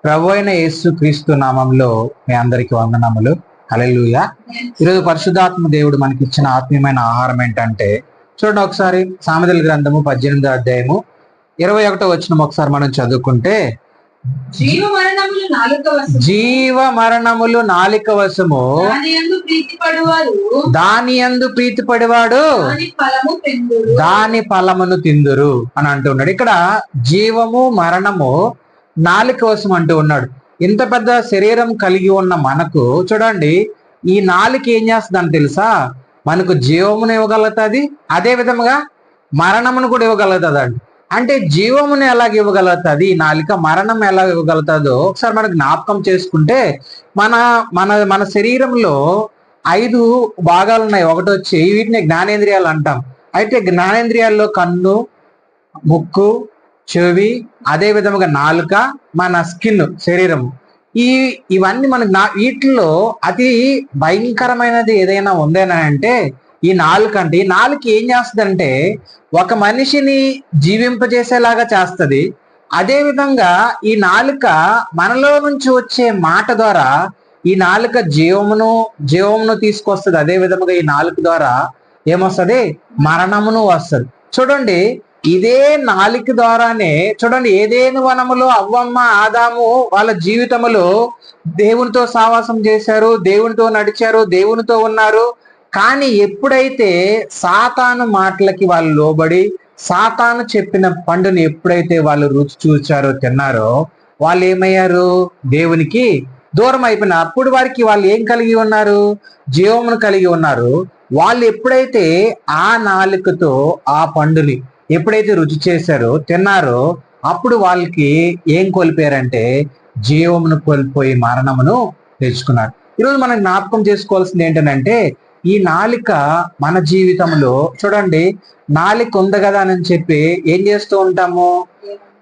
ప్రభు అయిన యేసు క్రీస్తు నామంలో మీ అందరికి వందనములు. హల్లెలూయా. ఈరోజు పరిశుద్ధాత్మ దేవుడు మనకి ఇచ్చిన ఆత్మీయమైన ఆహారం ఏంటంటే, చూడండి ఒకసారి సామెతల గ్రంథము 18వ అధ్యాయము 21వ వచనం ఒకసారి మనం చదువుకుంటే, జీవ మరణములు నాలిక వశము, దాని యందు ప్రీతిపడివాడు దాని ఫలమును తిందురు అని అంటున్నాడు. ఇక్కడ జీవము మరణము నాలుక కోసం అంటూ ఉన్నాడు. ఇంత పెద్ద శరీరం కలిగి ఉన్న మనకు చూడండి, ఈ నాలుక ఏం చేస్తుందని తెలుసా? మనకు జీవమును ఇవ్వగలుగుతుంది, అదే విధముగా మరణమును కూడా ఇవ్వగలుగుతుంది అండి. అంటే జీవమును ఎలాగ ఇవ్వగలుగుతుంది ఈ నాలుక, మరణం ఎలా ఇవ్వగలుగుతుందో ఒకసారి మనకు జ్ఞాపకం చేసుకుంటే, మన మన మన శరీరంలో 5 భాగాలు ఉన్నాయి. ఒకటి వచ్చి వీటిని జ్ఞానేంద్రియాలు అంటాం. అయితే జ్ఞానేంద్రియాల్లో కన్ను, ముక్కు, చెవి, అదే విధముగా నాలుక, మన స్కిన్, శరీరము. ఇవన్నీ మనకు వీటిలో అతి భయంకరమైనది ఏదైనా ఉందేనా అంటే ఈ నాలుక. అంటే ఈ నాలుక ఏం చేస్తుందంటే ఒక మనిషిని జీవింపజేసేలాగా చేస్తుంది. అదే విధంగా ఈ నాలుక మనలో నుంచి వచ్చే మాట ద్వారా ఈ నాలుక జీవమును తీసుకొస్తుంది. అదే విధముగా ఈ నాలుక ద్వారా ఏమొస్తుంది? మరణమును వస్తుంది. చూడండి, ఇదే నాలుక ద్వారానే చూడండి, ఏదేను వనములో అవ్వమ్మ ఆదాము వాళ్ళ జీవితములో దేవునితో సావాసం చేశారు, దేవునితో నడిచారు, దేవునితో ఉన్నారు. కానీ ఎప్పుడైతే సాతాను మాటలకి వాళ్ళు లోబడి సాతాను చెప్పిన పండుని ఎప్పుడైతే వాళ్ళు రుచి చూచారో, తిన్నారో, వాళ్ళు ఏమయ్యారు? దేవునికి దూరం అయిపోయినారు. అప్పుడు వారికి వాళ్ళు ఏం కలిగి ఉన్నారు? జీవమును కలిగి ఉన్నారు. వాళ్ళు ఎప్పుడైతే ఆ నాలుకతో ఆ పండుని ఎప్పుడైతే రుచి చేశారో, తిన్నారో, అప్పుడు వాళ్ళకి ఏం కోల్పోయారంటే జీవమును కోల్పోయి మరణమును తెచ్చుకున్నారు. ఈరోజు మనం జ్ఞాపకం చేసుకోవాల్సింది ఏంటంటే, ఈ నాలిక మన జీవితంలో చూడండి, నాలిక ఉంది కదా అని చెప్పి ఏం చేస్తూ ఉంటాము?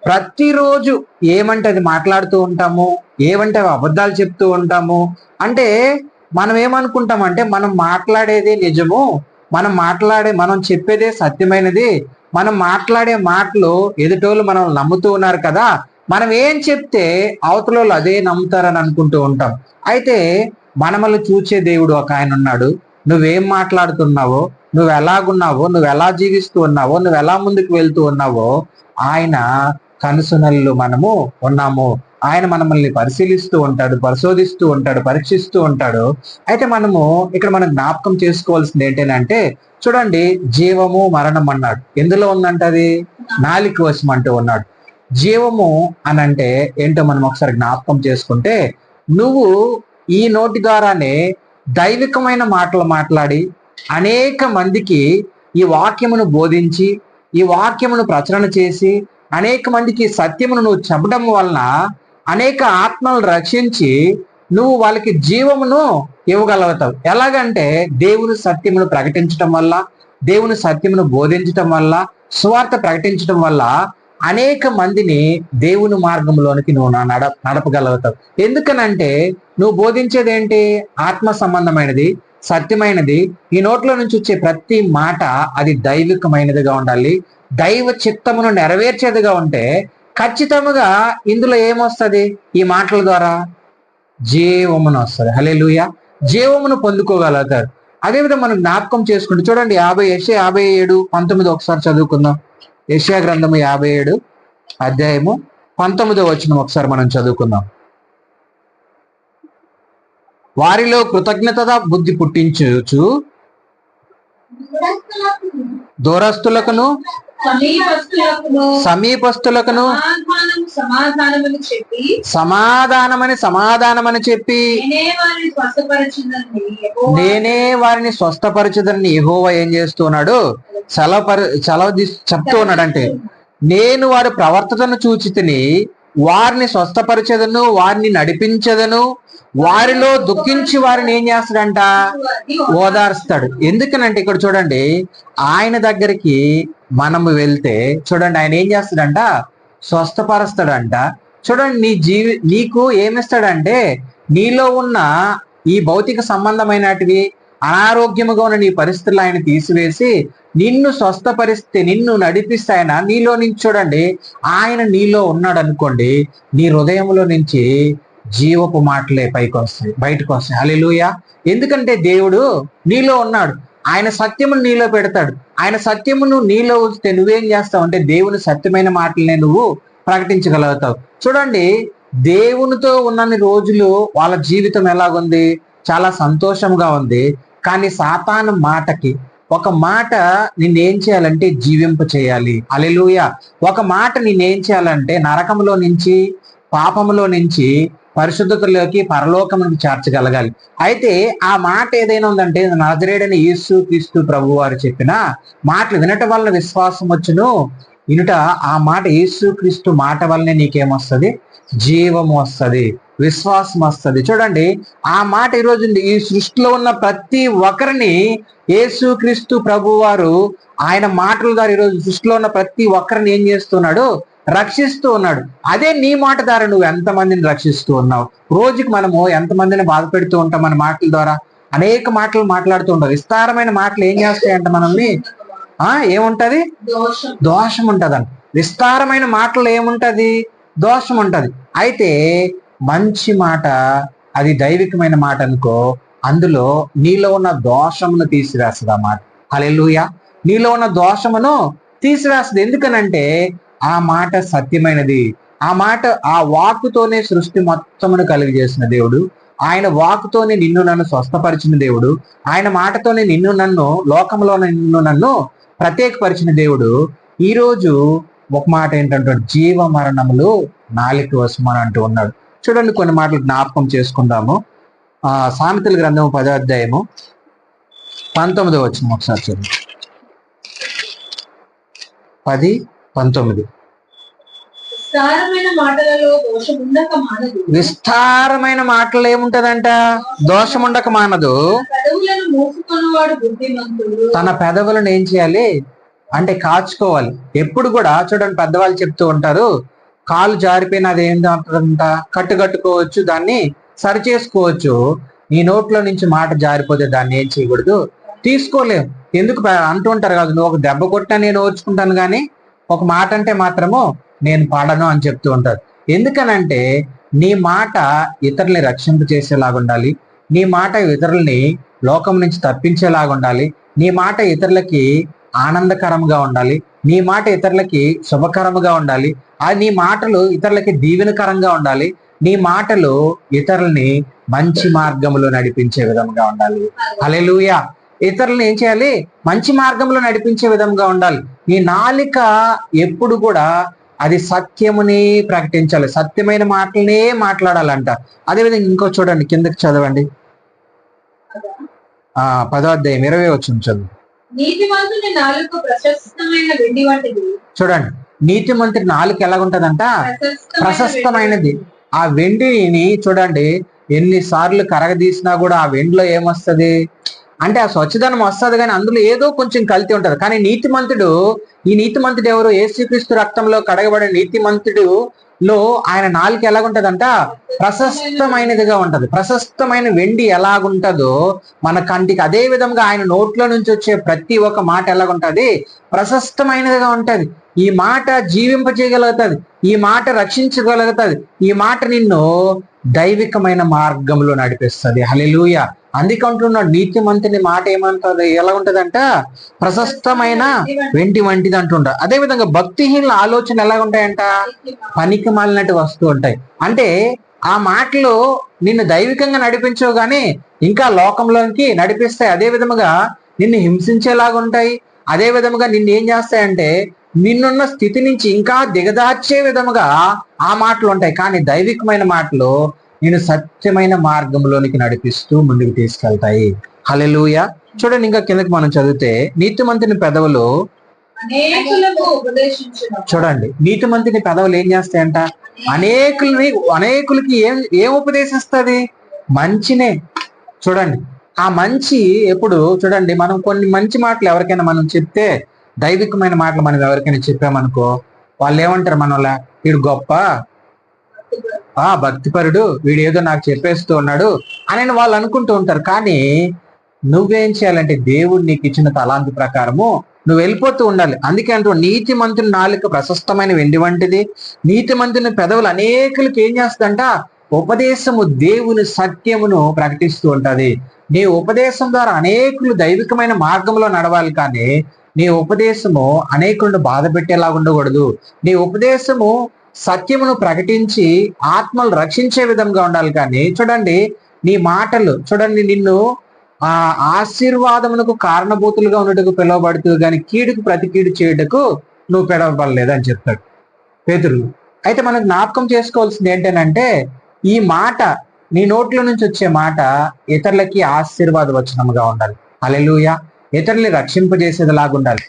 ప్రతిరోజు ఏమంటే అది మాట్లాడుతూ ఉంటాము, ఏమంటే అవి అబద్ధాలు చెప్తూ ఉంటాము. అంటే మనం ఏమనుకుంటామంటే మనం మాట్లాడేదే నిజము, మనం చెప్పేదే సత్యమైనది, మనం మాట్లాడే మాటలు ఎదుటోళ్ళు మనం నమ్ముతూ ఉన్నారు కదా, మనం ఏం చెప్తే అవతలోళ్ళు అదే నమ్ముతారని అనుకుంటూ ఉంటాం. అయితే మనమల్ని చూచే దేవుడు ఒక ఆయన ఉన్నాడు. నువ్వేం మాట్లాడుతున్నావో, నువ్వు ఎలాగున్నావో, నువ్వు ఎలా జీవిస్తూ ఉన్నావో, నువ్వు ఎలా ముందుకు వెళ్తూ ఉన్నావో ఆయన కనుసనల్లో మనము ఉన్నాము. ఆయన మనల్ని పరిశీలిస్తూ ఉంటాడు, పరిశోధిస్తూ ఉంటాడు, పరీక్షిస్తూ ఉంటాడు. అయితే ఇక్కడ మనం జ్ఞాపకం చేసుకోవాల్సింది ఏంటంటే, చూడండి, జీవము మరణం అన్నాడు. ఎందులో ఉందంట? అది నాలుక వశం అంటూ ఉన్నాడు. జీవము అని అంటే ఏంటో మనం ఒకసారి జ్ఞాపకం చేసుకుంటే, నువ్వు ఈ నోటి ద్వారానే దైవికమైన మాటలు మాట్లాడి అనేక మందికి ఈ వాక్యమును బోధించి, ఈ వాక్యమును ప్రచురణ చేసి, అనేక మందికి సత్యమును నువ్వు చెప్పడం వలన అనేక ఆత్మలను రక్షించి నువ్వు వాళ్ళకి జీవమును ఇవ్వగలుగుతావు. ఎలాగంటే దేవుని సత్యమును ప్రకటించడం వల్ల, దేవుని సత్యమును బోధించటం వల్ల, సువార్త ప్రకటించడం వల్ల అనేక మందిని దేవుని మార్గంలోనికి నువ్వు నడపగలుగుతావు. ఎందుకనంటే నువ్వు బోధించేది ఏంటి? ఆత్మ సంబంధమైనది, సత్యమైనది. ఈ నోట్లో నుంచి వచ్చే ప్రతి మాట అది దైవికమైనదిగా ఉండాలి, దైవ చిత్తమును నెరవేర్చేదిగా ఉంటే ఖచ్చితంగా ఇందులో ఏమొస్తుంది? ఈ మాటల ద్వారా జీవమును వస్తుంది. హల్లెలూయా. జీవమును పొందుకోగలుగుతారు. అదేవిధంగా మనం జ్ఞాపకం చేసుకుంటే చూడండి, యెషయా 57:19 ఒకసారి చదువుకుందాం. యెషయా గ్రంథము 57 అధ్యాయము 19వ వచనం ఒకసారి మనం చదువుకుందాం. వారిలో కృతజ్ఞత బుద్ధి పుట్టించుచు దూరస్తులకును సమీపస్తులకును సమాధానమని చెప్పి నేనే వారిని స్వస్థపరచుదని యెహోవా ఏం చేస్తున్నాడు? చెప్తూ ఉన్నాడంటే, నేను వారి ప్రవర్తనను చూచితిని, వారిని స్వస్థపరచదను, వారిని నడిపించదను, వారిలో దుఃఖించి వారిని ఏం చేస్తాడంట? ఓదార్స్తాడు. ఎందుకనంటే ఇక్కడ చూడండి, ఆయన దగ్గరికి మనము వెళ్తే చూడండి, ఆయన ఏం చేస్తాడంట? స్వస్థపరుస్తాడంట. చూడండి, నీకు ఏమిస్తాడంటే నీలో ఉన్న ఈ భౌతిక సంబంధమైనటివి, అనారోగ్యముగా ఉన్న నీ పరిస్థితులు ఆయన తీసివేసి నిన్ను స్వస్థపరిస్తే, నిన్ను నడిపిస్తే ఆయన నీలో నుంచి చూడండి, ఆయన నీలో ఉన్నాడు అనుకోండి, నీ హృదయంలో నుంచి జీవపు మాటలే పైకి వస్తాయి, బయటకు వస్తాయి. హల్లెలూయా. ఎందుకంటే దేవుడు నీలో ఉన్నాడు, ఆయన సత్యమును నీలో పెడతాడు. ఆయన సత్యమును నీలో ఉంచితే నువ్వేం చేస్తావు అంటే దేవుని సత్యమైన మాటలనే నువ్వు ప్రకటించగలుగుతావు. చూడండి, దేవునితో ఉన్నన్ని రోజులు వాళ్ళ జీవితం ఎలాగుంది, చాలా సంతోషంగా ఉంది. కానీ సాతాను మాటకి, ఒక మాట నిన్నేం చేయాలంటే జీవింప చేయాలి. హల్లెలూయా. ఒక మాట నిన్నేం చేయాలంటే నరకంలో నుంచి, పాపములో నుంచి పరిశుద్ధతలోకి, పరలోకమునికి చేర్చగలగాలి. అయితే ఆ మాట ఏదైనా ఉందంటే, నజరేయుడైన యేసు క్రీస్తు ప్రభు వారు చెప్పిన మాటలు వినటం వల్ల విశ్వాసం వచ్చును, వినుట ఆ మాట యేసు క్రీస్తు మాట వల్లనే నీకేమొస్తుంది, జీవము వస్తుంది, విశ్వాసం వస్తుంది. చూడండి, ఆ మాట ఈరోజు ఈ సృష్టిలో ఉన్న ప్రతి ఒక్కరిని యేసు క్రీస్తు ప్రభు వారు ఆయన మాటల ద్వారా ఈరోజు సృష్టిలో ఉన్న ప్రతి ఒక్కరిని ఏం చేస్తున్నాడు, రక్షిస్తూ ఉన్నాడు. అదే నీ మాట ద్వారా నువ్వు ఎంతమందిని రక్షిస్తూ ఉన్నావు. రోజుకి మనము ఎంతమందిని బాధ పెడుతూ ఉంటాం మన మాటల ద్వారా. అనేక మాటలు మాట్లాడుతూ ఉంటాం. విస్తారమైన మాటలు ఏం చేస్తాయంట మనల్ని, ఏముంటది, దోషం ఉంటదంట. విస్తారమైన మాటలు ఏముంటది, దోషం ఉంటది. అయితే మంచి మాట, అది దైవికమైన మాట అనుకో, అందులో నీలో ఉన్న దోషమును తీసివేస్తుంది ఆ మాట. హల్లెలూయా. నీలో ఉన్న దోషమును తీసివేస్తుంది. ఎందుకనంటే ఆ మాట సత్యమైనది. ఆ మాట, ఆ వాక్కుతోనే సృష్టి మొత్తమును కలిగి చేసిన దేవుడు. ఆయన వాక్కుతోనే నిన్ను నన్ను స్వస్థపరిచిన దేవుడు. ఆయన మాటతోనే నిన్ను నన్ను, లోకంలో నిన్ను నన్ను ప్రత్యేకపరిచిన దేవుడు. ఈరోజు ఒక మాట ఏంటంటే, జీవ మరణములు నాలుక వశము అని అంటూ ఉన్నాడు. చూడండి, కొన్ని మాటలు జ్ఞాపకం చేసుకుందాము. సామెతల గ్రంథము 10వ అధ్యాయము 19వ వచనం ఒకసారి చూడండి. 10:19. విస్తారమైన మాటలు ఏముంటదంట, దోషం ఉండక మానదు. తన పెదవులను ఏం చేయాలి అంటే కాచుకోవాలి. ఎప్పుడు కూడా చూడండి, పెద్దవాళ్ళు చెప్తూ ఉంటారు, కాలు జారిపోయిన అది ఏంటంట, కట్టుకోవచ్చు, దాన్ని సరి చేసుకోవచ్చు. నీ నోట్లో నుంచి మాట జారిపోతే దాన్ని ఏం చేయకూడదు, తీసుకోలేము. ఎందుకు అంటూ ఉంటారు కదా, నువ్వు ఒక దెబ్బ కొట్టినా నేను ఓర్చుకుంటాను కానీ ఒక మాట అంటే మాత్రము నేను పాడను అని చెప్తూ ఉంటారు. ఎందుకనంటే నీ మాట ఇతరుల్ని రక్షింప చేసేలాగా ఉండాలి. నీ మాట ఇతరుల్ని లోకం నుంచి తప్పించేలాగా ఉండాలి. నీ మాట ఇతరులకి ఆనందకరంగా ఉండాలి. నీ మాట ఇతరులకి శుభకరముగా ఉండాలి. నీ మాటలు ఇతరులకి దీవెనకరంగా ఉండాలి. నీ మాటలు ఇతరుల్ని మంచి మార్గంలో నడిపించే విధంగా ఉండాలి. హల్లెలూయా. ఇతరులను ఏం చేయాలి, మంచి మార్గంలో నడిపించే విధంగా ఉండాలి. నీ నాలిక ఎప్పుడు కూడా అది సత్యముని ప్రకటించాలి, సత్యమైన మాటలనే మాట్లాడాలంట. అదేవిధంగా ఇంకో చూడండి, కిందకి చదవండి, 10వ అధ్యాయం 20వ వచనం చదువు. చూడండి, నీతిమంతుడి నాలుక ఎలాగుంటదంట, ప్రశస్తమైనది. ఆ వెండిని చూడండి, ఎన్నిసార్లు కరగదీసినా కూడా ఆ వెండిలో ఏమొస్తుంది అంటే ఆ స్వచ్ఛదనం వస్తుంది, కానీ అందులో ఏదో కొంచెం కల్తీ ఉంటది. కానీ ఈ నీతిమంతుడు ఎవరు, యేసుక్రీస్తు రక్తంలో కడగబడిన నీతిమంతుడులో ఆయన నాలుక ఎలాగుంటదంట, ప్రశస్తమైనదిగా ఉంటది. ప్రశస్తమైన వెండి ఎలాగుంటదో మన కంటికి, అదే విధంగా ఆయన నోట్లో నుంచి వచ్చే ప్రతి ఒక్క మాట ఎలాగుంటది, ప్రశస్తమైనదిగా ఉంటది. ఈ మాట జీవింపజేయగలుగుతుంది, ఈ మాట రక్షించగలుగుతుంది, ఈ మాట నిన్ను దైవికమైన మార్గంలో నడిపిస్తుంది. హల్లెలూయా. అందుకంటున్నాడు, నీతిమంతుని మాట ఏమంటది, ఎలా ఉంటదంట, ప్రశస్తమైన వెండి వంటిది అంటుండ. అదే విధంగా భక్తిహీనుల ఆలోచన ఎలా ఉంటాయంట, పనికి మాలినట్టు వస్తూ ఉంటాయి. అంటే ఆ మాటలు నిన్ను దైవికంగా నడిపించవు కానీ ఇంకా లోకంలోకి నడిపిస్తాయి. అదే విధముగా నిన్ను హింసించేలాగా ఉంటాయి. అదే విధముగా నిన్ను ఏం చేస్తాయంటే నిన్నున్న స్థితి నుంచి ఇంకా దిగదార్చే విధముగా ఆ మాటలు ఉంటాయి. కానీ దైవికమైన మాటలు నేను సత్యమైన మార్గంలోనికి నడిపిస్తూ ముందుకు తీసుకెళ్తాయి. హల్లెలూయా. చూడండి, ఇంకా కిందకి మనం చదివితే, నీతిమంతుని పెదవులు, చూడండి, నీతిమంతుని పెదవులు ఏం చేస్తాయంట, అనేకులకి ఏం ఉపదేశిస్తుంది, మంచినే. చూడండి, ఆ మంచి ఎప్పుడు చూడండి, మనం కొన్ని మంచి మాటలు ఎవరికైనా మనం చెప్తే, దైవికమైన మాటలు మనం ఎవరికైనా చెప్పామనుకో, వాళ్ళు ఏమంటారు, మనోళ్ళ వీడు గొప్ప భక్తిపరుడు, వీడు ఏదో నాకు చెప్పేస్తూ ఉన్నాడు అని వాళ్ళు అనుకుంటూ ఉంటారు. కానీ నువ్వేం చేయాలంటే దేవుడు నీకు ఇచ్చిన తలాంతు ప్రకారము నువ్వు వెళ్ళిపోతూ ఉండాలి. అందుకే అంటూ నీతి మంతుని నాలుక ప్రశస్తమైన వెండి వంటిది, నీతి మంతుని పెదవులు అనేకులకి ఏం చేస్తుందంట, ఉపదేశము దేవుని సత్యమును ప్రకటిస్తూ ఉంటది. నీ ఉపదేశం ద్వారా అనేకులు దైవికమైన మార్గంలో నడవాలి, కానీ నీ ఉపదేశము అనేకులను బాధ పెట్టేలాగా ఉండకూడదు. నీ ఉపదేశము సత్యమును ప్రకటించి ఆత్మలు రక్షించే విధంగా ఉండాలి. కానీ చూడండి, నీ మాటలు చూడండి, నిన్ను ఆ ఆశీర్వాదమునకు కారణభూతులుగా ఉండటకు పిలువబడుతూ కానీ కీడుకు ప్రతి కీడు చేయుటకు నువ్వు పిలవబడలేదు అని చెప్తాడు పేతురు. అయితే మనం జ్ఞాపకం చేసుకోవాల్సింది ఏంటంటే, ఈ మాట నీ నోట్ల నుంచి వచ్చే మాట ఇతరులకి ఆశీర్వాద వచనముగా ఉండాలి. హల్లెలూయా. ఇతరుల్ని రక్షింపజేసేదిలాగా ఉండాలి.